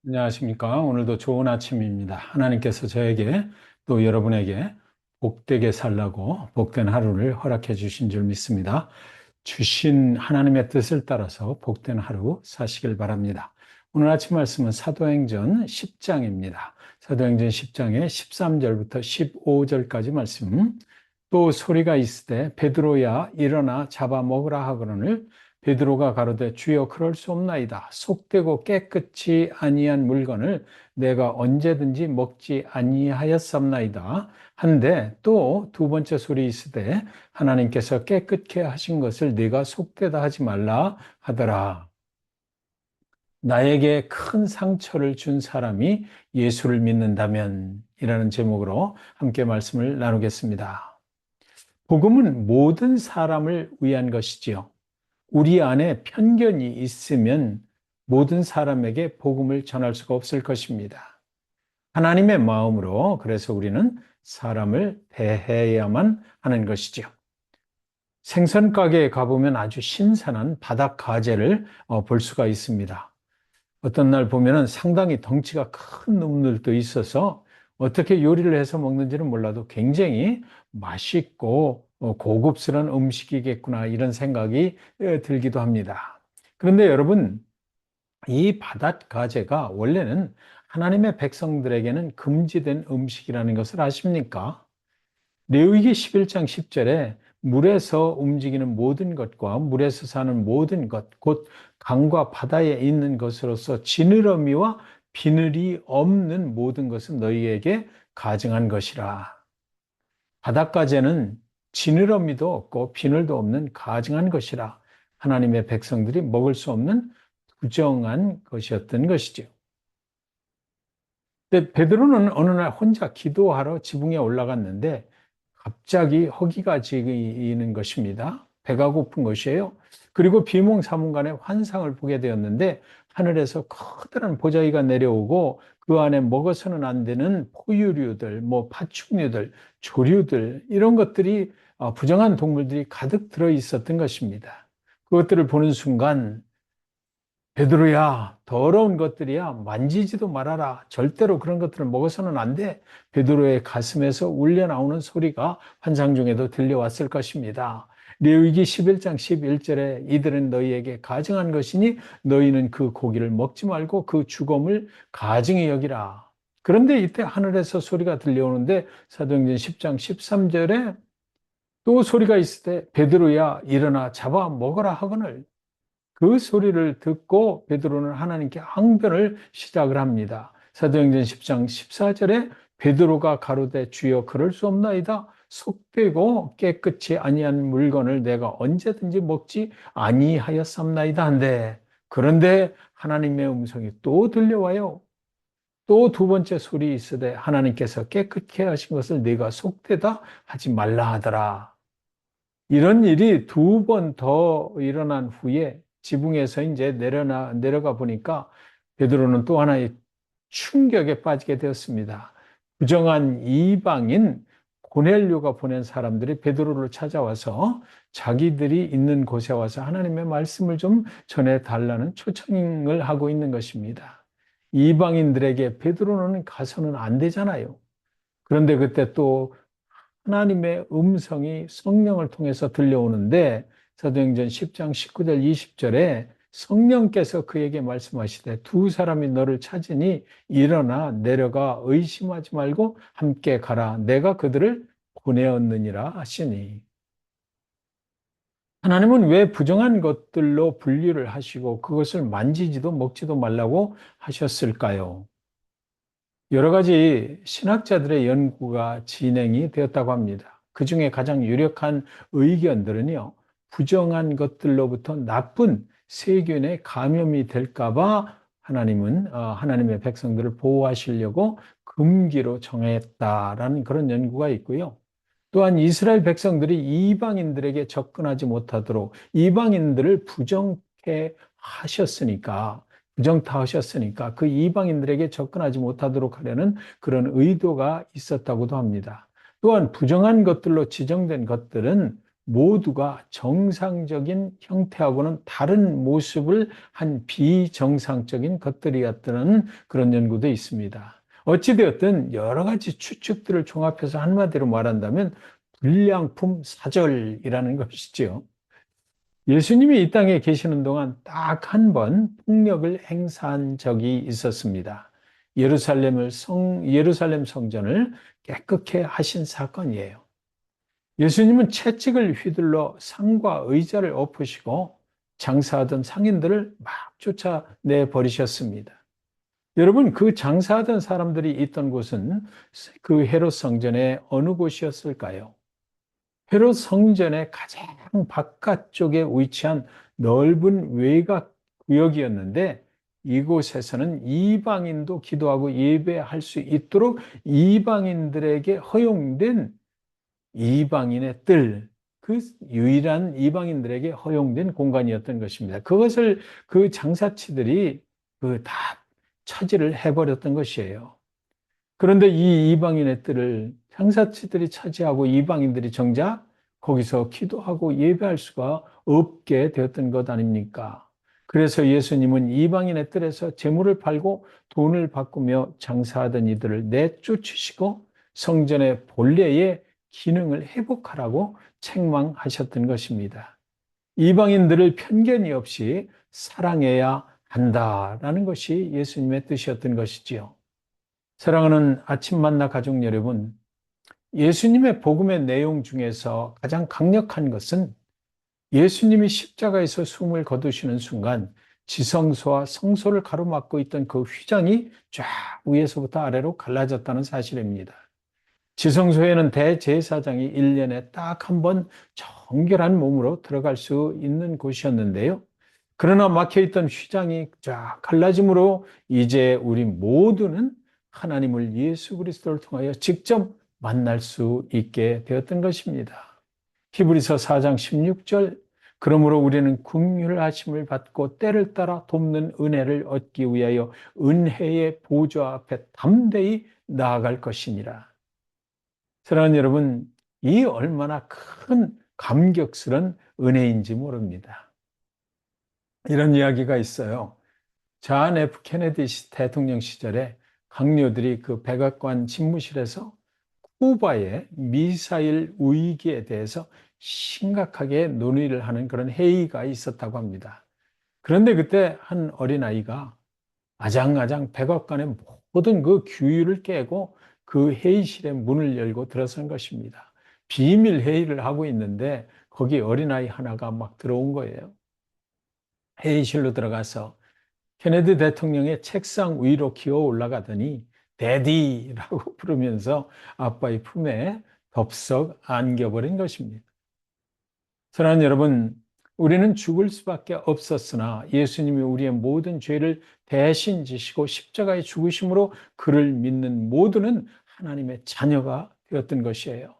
안녕하십니까. 오늘도 좋은 아침입니다. 하나님께서 저에게 또 여러분에게 복되게 살라고 복된 하루를 허락해 주신 줄 믿습니다. 주신 하나님의 뜻을 따라서 복된 하루 사시길 바랍니다. 오늘 아침 말씀은 사도행전 10장입니다. 사도행전 10장의 13절부터 15절까지 말씀. 또 소리가 있으되 베드로야 일어나 잡아 먹으라 하거늘 베드로가 가로되 주여 그럴 수 없나이다. 속되고 깨끗이 아니한 물건을 내가 언제든지 먹지 아니하였사옵나이다. 한데 또 두 번째 소리 있으되 하나님께서 깨끗게 하신 것을 네가 속되다 하지 말라 하더라. 나에게 큰 상처를 준 사람이 예수를 믿는다면 이라는 제목으로 함께 말씀을 나누겠습니다. 복음은 모든 사람을 위한 것이지요. 우리 안에 편견이 있으면 모든 사람에게 복음을 전할 수가 없을 것입니다. 하나님의 마음으로 그래서 우리는 사람을 대해야만 하는 것이죠. 생선 가게에 가보면 아주 신선한 바닥 가재를 볼 수가 있습니다. 어떤 날 보면은 상당히 덩치가 큰 놈들도 있어서 어떻게 요리를 해서 먹는지는 몰라도 굉장히 맛있고 고급스러운 음식이겠구나 이런 생각이 들기도 합니다. 그런데 여러분, 이 바닷가재가 원래는 하나님의 백성들에게는 금지된 음식이라는 것을 아십니까? 레위기 11장 10절에 물에서 움직이는 모든 것과 물에서 사는 모든 것, 곧 강과 바다에 있는 것으로서 지느러미와 비늘이 없는 모든 것은 너희에게 가증한 것이라. 바닷가재는 지느러미도 없고 비늘도 없는 가증한 것이라. 하나님의 백성들이 먹을 수 없는 부정한 것이었던 것이죠. 근데 베드로는 어느 날 혼자 기도하러 지붕에 올라갔는데 갑자기 허기가 지는 것입니다. 배가 고픈 것이에요. 그리고 비몽사몽간에 환상을 보게 되었는데 하늘에서 커다란 보자기가 내려오고 그 안에 먹어서는 안 되는 포유류들, 파충류들, 조류들 이런 것들이 부정한 동물들이 가득 들어 있었던 것입니다. 그것들을 보는 순간 베드로야, 더러운 것들이야, 만지지도 말아라. 절대로 그런 것들을 먹어서는 안 돼. 베드로의 가슴에서 울려 나오는 소리가 환상 중에도 들려왔을 것입니다. 레위기 11장 11절에 이들은 너희에게 가증한 것이니 너희는 그 고기를 먹지 말고 그 죽음을 가증히 여기라. 그런데 이때 하늘에서 소리가 들려오는데 사도행전 10장 13절에 또 소리가 있을 때 베드로야 일어나 잡아 먹어라 하거늘 그 소리를 듣고 베드로는 하나님께 항변을 시작을 합니다. 사도행전 10장 14절에 베드로가 가로되 주여 그럴 수 없나이다. 속되고 깨끗이 아니한 물건을 내가 언제든지 먹지 아니하였사옵나이다 한데 그런데 하나님의 음성이 또 들려와요. 또 두 번째 소리 있으되 하나님께서 깨끗게 하신 것을 네가 속되다 하지 말라 하더라. 이런 일이 두 번 더 일어난 후에 지붕에서 이제 내려가 보니까 베드로는 또 하나의 충격에 빠지게 되었습니다. 부정한 이방인 고넬료가 보낸 사람들이 베드로를 찾아와서 자기들이 있는 곳에 와서 하나님의 말씀을 좀 전해달라는 초청을 하고 있는 것입니다. 이방인들에게 베드로는 가서는 안 되잖아요. 그런데 그때 또 하나님의 음성이 성령을 통해서 들려오는데 사도행전 10장 19절 20절에 성령께서 그에게 말씀하시되 두 사람이 너를 찾으니 일어나 내려가 의심하지 말고 함께 가라. 내가 그들을 보내었느니라 하시니. 하나님은 왜 부정한 것들로 분류를 하시고 그것을 만지지도 먹지도 말라고 하셨을까요? 여러 가지 신학자들의 연구가 진행이 되었다고 합니다. 그 중에 가장 유력한 의견들은요, 부정한 것들로부터 나쁜 세균의 감염이 될까봐 하나님은 하나님의 백성들을 보호하시려고 금기로 정했다라는 그런 연구가 있고요. 또한 이스라엘 백성들이 이방인들에게 접근하지 못하도록 이방인들을 부정타하셨으니까 그 이방인들에게 접근하지 못하도록 하려는 그런 의도가 있었다고도 합니다. 또한 부정한 것들로 지정된 것들은 모두가 정상적인 형태하고는 다른 모습을 한 비정상적인 것들이었다는 그런 연구도 있습니다. 어찌되었든 여러 가지 추측들을 종합해서 한마디로 말한다면 불량품 사절이라는 것이죠. 예수님이 이 땅에 계시는 동안 딱 한 번 폭력을 행사한 적이 있었습니다. 예루살렘 성전을 깨끗게 하신 사건이에요. 예수님은 채찍을 휘둘러 상과 의자를 엎으시고 장사하던 상인들을 막 쫓아내 버리셨습니다. 여러분, 그 장사하던 사람들이 있던 곳은 그 헤롯 성전의 어느 곳이었을까요? 헤롯 성전의 가장 바깥쪽에 위치한 넓은 외곽 구역이었는데 이곳에서는 이방인도 기도하고 예배할 수 있도록 이방인들에게 허용된 이방인의 뜰, 그 유일한 이방인들에게 허용된 공간이었던 것입니다. 그것을 그 장사치들이 그 다 차지를 해버렸던 것이에요. 그런데 이 이방인의 뜰을 장사치들이 차지하고 이방인들이 정작 거기서 기도하고 예배할 수가 없게 되었던 것 아닙니까? 그래서 예수님은 이방인의 뜰에서 재물을 팔고 돈을 바꾸며 장사하던 이들을 내쫓으시고 성전의 본래의 기능을 회복하라고 책망하셨던 것입니다. 이방인들을 편견이 없이 사랑해야 한다라는 것이 예수님의 뜻이었던 것이지요. 사랑하는 아침 만나 가족 여러분, 예수님의 복음의 내용 중에서 가장 강력한 것은 예수님이 십자가에서 숨을 거두시는 순간 지성소와 성소를 가로막고 있던 그 휘장이 쫙 위에서부터 아래로 갈라졌다는 사실입니다. 지성소에는 대제사장이 1년에 딱 한 번 정결한 몸으로 들어갈 수 있는 곳이었는데요. 그러나 막혀있던 휘장이 쫙 갈라짐으로 이제 우리 모두는 하나님을 예수 그리스도를 통하여 직접 만날 수 있게 되었던 것입니다. 히브리서 4장 16절, 그러므로 우리는 긍휼하심을 받고 때를 따라 돕는 은혜를 얻기 위하여 은혜의 보좌 앞에 담대히 나아갈 것이니라. 사랑하는 여러분, 이 얼마나 큰 감격스러운 은혜인지 모릅니다. 이런 이야기가 있어요. 존 F 케네디 대통령 시절에 강요들이 그 백악관 집무실에서 쿠바의 미사일 위기에 대해서 심각하게 논의를 하는 그런 회의가 있었다고 합니다. 그런데 그때 한 어린아이가 아장아장 백악관의 모든 그 규율을 깨고 그 회의실의 문을 열고 들어선 것입니다. 비밀 회의를 하고 있는데 거기 어린아이 하나가 막 들어온 거예요. 회의실로 들어가서 케네디 대통령의 책상 위로 기어 올라가더니 데디라고 부르면서 아빠의 품에 덥석 안겨버린 것입니다. 사랑하는 여러분, 우리는 죽을 수밖에 없었으나 예수님이 우리의 모든 죄를 대신 지시고 십자가에 죽으심으로 그를 믿는 모두는 하나님의 자녀가 되었던 것이에요.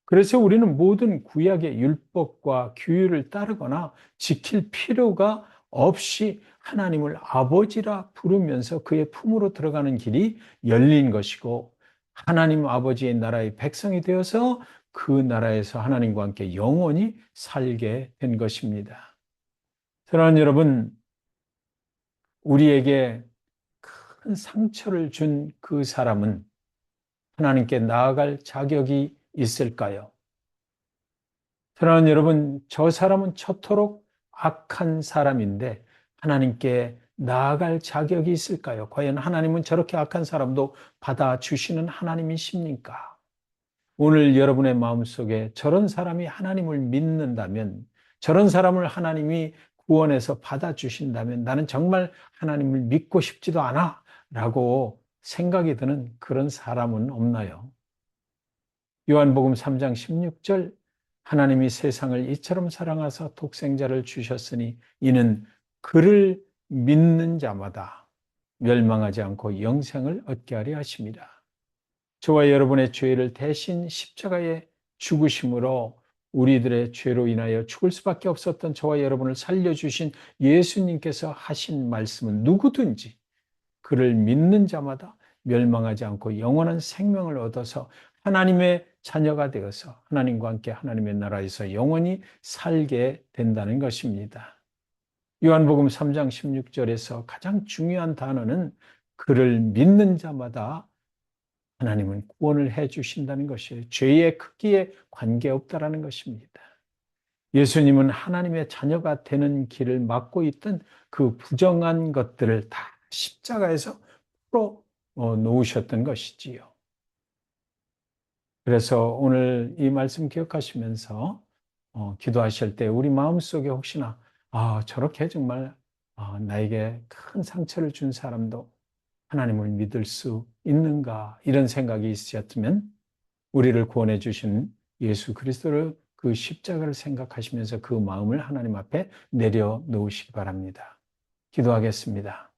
그래서 우리는 모든 구약의 율법과 규율을 따르거나 지킬 필요가 없이 하나님을 아버지라 부르면서 그의 품으로 들어가는 길이 열린 것이고 하나님 아버지의 나라의 백성이 되어서 그 나라에서 하나님과 함께 영원히 살게 된 것입니다. 사랑하는 여러분, 우리에게 큰 상처를 준 그 사람은 하나님께 나아갈 자격이 있을까요? 사랑하는 여러분, 저 사람은 처토록 악한 사람인데 하나님께 나아갈 자격이 있을까요? 과연 하나님은 저렇게 악한 사람도 받아주시는 하나님이십니까? 오늘 여러분의 마음속에 저런 사람이 하나님을 믿는다면, 저런 사람을 하나님이 구원해서 받아주신다면 나는 정말 하나님을 믿고 싶지도 않아 라고 생각이 드는 그런 사람은 없나요? 요한복음 3장 16절, 하나님이 세상을 이처럼 사랑하사 독생자를 주셨으니 이는 그를 믿는 자마다 멸망하지 않고 영생을 얻게 하려 하심이라. 저와 여러분의 죄를 대신 십자가에 죽으심으로 우리들의 죄로 인하여 죽을 수밖에 없었던 저와 여러분을 살려주신 예수님께서 하신 말씀은 누구든지 그를 믿는 자마다 멸망하지 않고 영원한 생명을 얻어서 하나님의 자녀가 되어서 하나님과 함께 하나님의 나라에서 영원히 살게 된다는 것입니다. 요한복음 3장 16절에서 가장 중요한 단어는 그를 믿는 자마다 하나님은 구원을 해 주신다는 것이에요. 죄의 크기에 관계없다라는 것입니다. 예수님은 하나님의 자녀가 되는 길을 막고 있던 그 부정한 것들을 다 십자가에서 풀어 놓으셨던 것이지요. 그래서 오늘 이 말씀 기억하시면서 기도하실 때 우리 마음속에 혹시나 저렇게 정말 나에게 큰 상처를 준 사람도 하나님을 믿을 수 있는가 이런 생각이 있으셨다면 우리를 구원해 주신 예수 그리스도를 그 십자가를 생각하시면서 그 마음을 하나님 앞에 내려놓으시기 바랍니다. 기도하겠습니다.